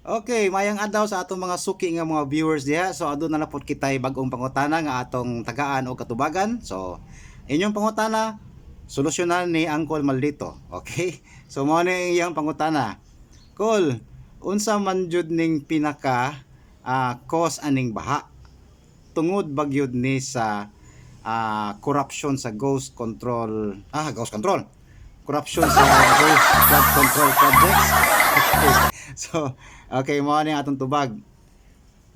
Okay, mayang adlaw sa atong mga suki nga mga viewers diha. So adto na lapod kitay bag-ong pangutana nga atong tagaan o katubagan. So inyong pangutana solusyonan ni Uncle Maldito. Okay? So mao ni iyang pangutana. Call, unsa man jud ning pinaka cause aning baha? Tungod bagyod ni sa corruption sa ghost control. Corruption sa ghost flood control projects. So, okay, mo ni atong tubag.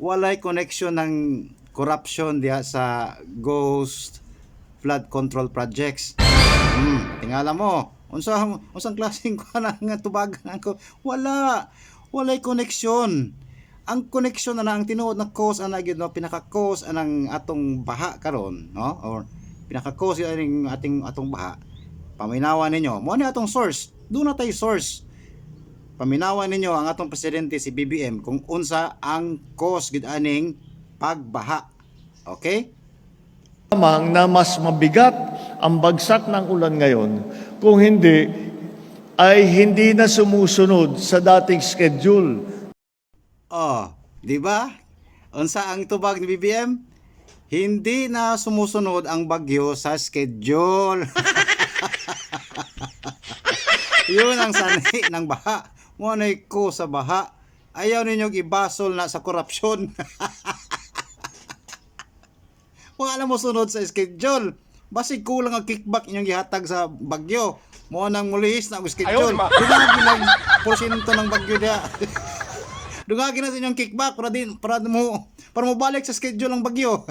Walay connection ng corruption diha sa ghost flood control projects. Tingala mo. Unsang klaseng kuan nga tubagan ako? Walay connection. Ang connection na ang tinuod na cause ana gyud no, pinaka cause anang atong baha karon, no? Or pinaka cause aning atong baha. Paminawan ninyo. Mo ni atong source. Doon na tay source. Paminawan ninyo ang atong presidente si BBM kung unsa ang cause gid aning pagbaha. Okay? Lamang na mas mabigat ang bagsak ng ulan ngayon kung hindi ay hindi na sumusunod sa dating schedule. Oh, di ba? Unsa ang tubag ni BBM? Hindi na sumusunod ang bagyo sa schedule. Yun ang sanhi ng baha. Mo ko sa baha. Ayaw ninyong ibasol na sa korupsyon. Wala mo sunod sa schedule. Basig kulang ang kickback inyong gihatag sa bagyo. Mo nang mulihis na ang schedule. Dungagin ang porsyento ng bagyo dia. Dungagin na sa inyong kickback para mo balik sa schedule ng bagyo.